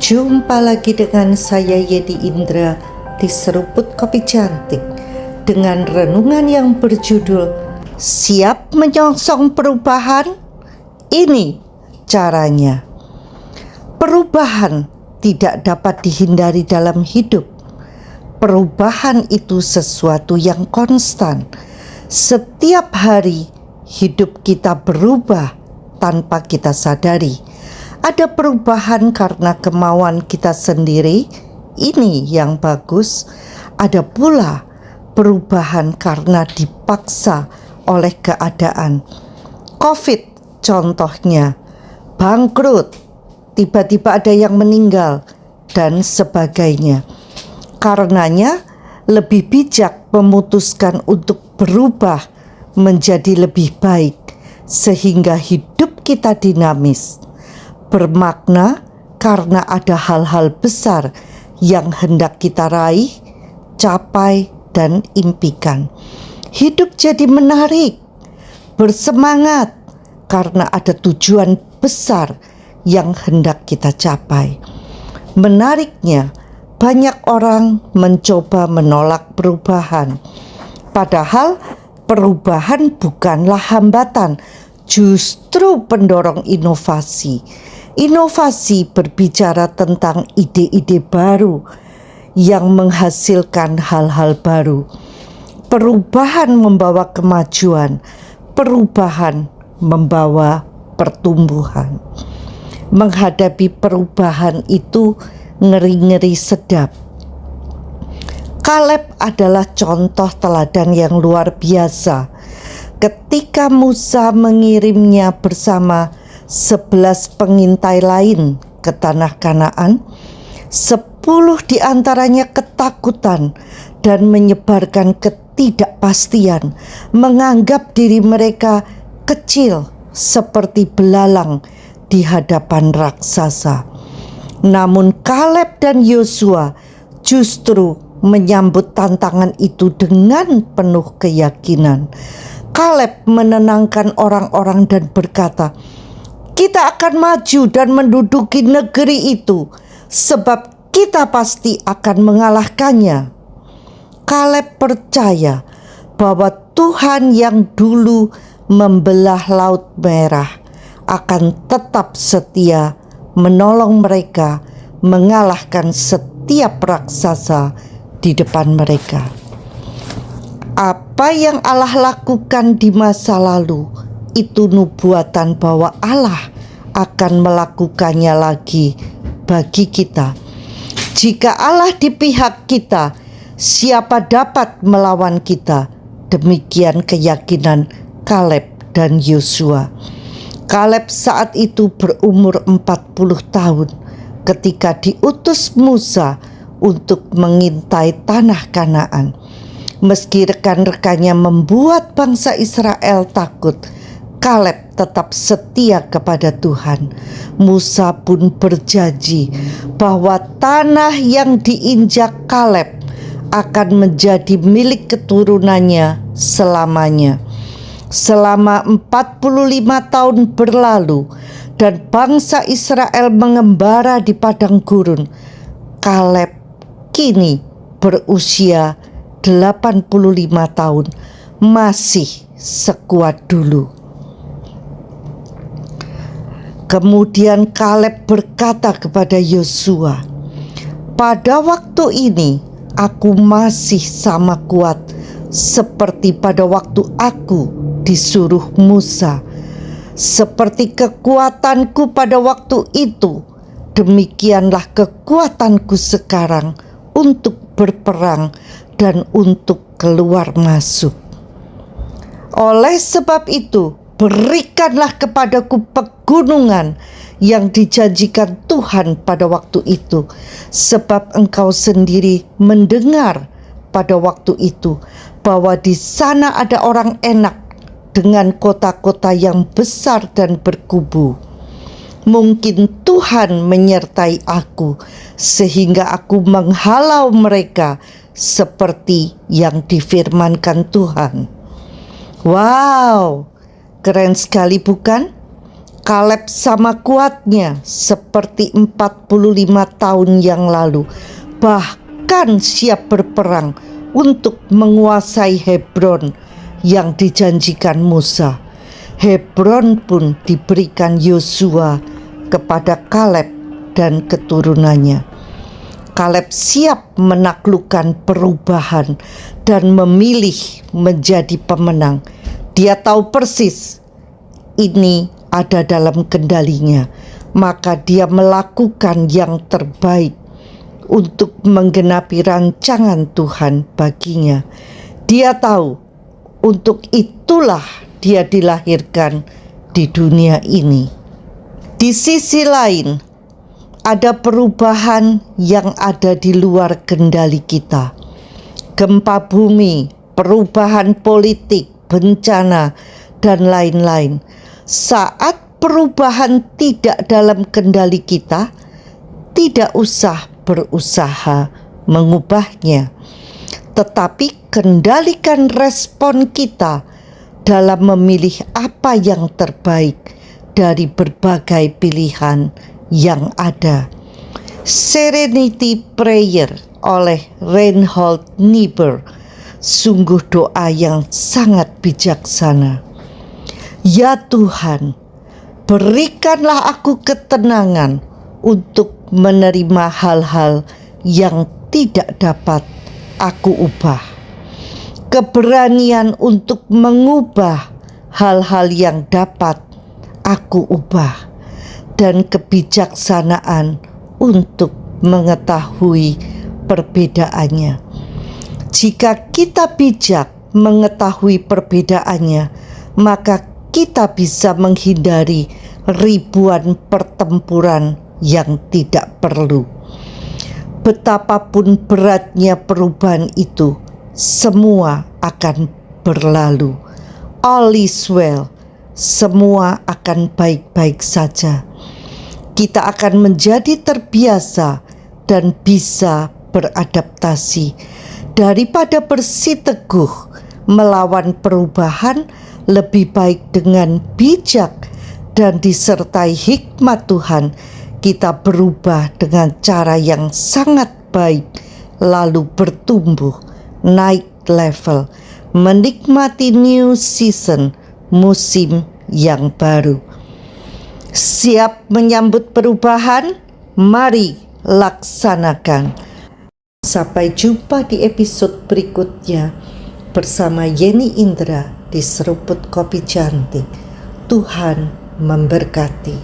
Jumpa lagi dengan saya Yedi Indra di Seruput Kopi Cantik dengan renungan yang berjudul Siap Menyongsong Perubahan? Ini caranya. Perubahan tidak dapat dihindari dalam hidup. Perubahan itu sesuatu yang konstan. Setiap hari hidup kita berubah tanpa kita sadari. Ada perubahan karena kemauan kita sendiri, ini yang bagus. Ada pula perubahan karena dipaksa oleh keadaan. COVID contohnya, bangkrut, tiba-tiba ada yang meninggal, dan sebagainya. Karenanya lebih bijak memutuskan untuk berubah menjadi lebih baik, sehingga hidup kita dinamis, bermakna karena ada hal-hal besar yang hendak kita raih, capai, dan impikan. Hidup jadi menarik, bersemangat karena ada tujuan besar yang hendak kita capai. Menariknya, banyak orang mencoba menolak perubahan, padahal perubahan bukanlah hambatan, justru pendorong inovasi. Inovasi berbicara tentang ide-ide baru yang menghasilkan hal-hal baru. Perubahan membawa kemajuan, perubahan membawa pertumbuhan. Menghadapi perubahan itu ngeri-ngeri sedap. Kaleb adalah contoh teladan yang luar biasa. Ketika Musa mengirimnya bersama 11 pengintai lain ke tanah Kanaan, 10 diantaranya ketakutan dan menyebarkan ketidakpastian, menganggap diri mereka kecil seperti belalang di hadapan raksasa. Namun Kaleb dan Yosua justru menyambut tantangan itu dengan penuh keyakinan. Kaleb menenangkan orang-orang dan berkata, "Kita akan maju dan menduduki negeri itu, sebab kita pasti akan mengalahkannya." Kaleb percaya bahwa Tuhan yang dulu membelah Laut Merah akan tetap setia menolong mereka mengalahkan setiap raksasa di depan mereka. Apa yang Allah lakukan di masa lalu itu nubuatan bahwa Allah akan melakukannya lagi bagi kita. Jika Allah di pihak kita, siapa dapat melawan kita? Demikian keyakinan Kaleb dan Yosua. Kaleb saat itu berumur 40 tahun ketika diutus Musa untuk mengintai tanah Kanaan. Meski rekan-rekannya membuat bangsa Israel takut, Kaleb tetap setia kepada Tuhan. Musa pun berjanji bahwa tanah yang diinjak Kaleb akan menjadi milik keturunannya selamanya. Selama 45 tahun berlalu dan bangsa Israel mengembara di padang gurun, Kaleb kini berusia 85 tahun, masih sekuat dulu. Kemudian Kaleb berkata kepada Yosua, "Pada waktu ini aku masih sama kuat seperti pada waktu aku disuruh Musa. Seperti kekuatanku pada waktu itu, demikianlah kekuatanku sekarang untuk berperang dan untuk keluar masuk. Oleh sebab itu, berikanlah kepadaku pegunungan yang dijanjikan Tuhan pada waktu itu, sebab engkau sendiri mendengar pada waktu itu bahwa di sana ada orang enak dengan kota-kota yang besar dan berkubu. Mungkin Tuhan menyertai aku sehingga aku menghalau mereka seperti yang difirmankan Tuhan." Wow, keren sekali bukan? Kaleb sama kuatnya seperti 45 tahun yang lalu, bahkan siap berperang untuk menguasai Hebron yang dijanjikan Musa. Hebron pun diberikan Yosua kepada Kaleb dan keturunannya. Kaleb siap menaklukkan perubahan dan memilih menjadi pemenang. Dia tahu persis ini ada dalam kendalinya, maka dia melakukan yang terbaik untuk menggenapi rancangan Tuhan baginya. Dia tahu untuk itulah dia dilahirkan di dunia ini. Di sisi lain, ada perubahan yang ada di luar kendali kita. Gempa bumi, perubahan politik, bencana, dan lain-lain. Saat perubahan tidak dalam kendali kita, tidak usah berusaha mengubahnya, tetapi kendalikan respon kita dalam memilih apa yang terbaik dari berbagai pilihan yang ada. Serenity Prayer oleh Reinhold Niebuhr, sungguh doa yang sangat bijaksana. Ya Tuhan, berikanlah aku ketenangan untuk menerima hal-hal yang tidak dapat aku ubah, keberanian untuk mengubah hal-hal yang dapat aku ubah, dan kebijaksanaan untuk mengetahui perbedaannya. Jika kita bijak mengetahui perbedaannya, maka kita bisa menghindari ribuan pertempuran yang tidak perlu. Betapapun beratnya perubahan itu, semua akan berlalu. All is well, semua akan baik-baik saja. Kita akan menjadi terbiasa dan bisa beradaptasi. Daripada bersiteguh melawan perubahan, lebih baik dengan bijak dan disertai hikmat Tuhan, kita berubah dengan cara yang sangat baik, lalu bertumbuh, naik level, menikmati new season, musim yang baru. Siap menyambut perubahan? Mari laksanakan. Sampai jumpa di episode berikutnya bersama Yeni Indra di Seruput Kopi Cantik. Tuhan memberkati.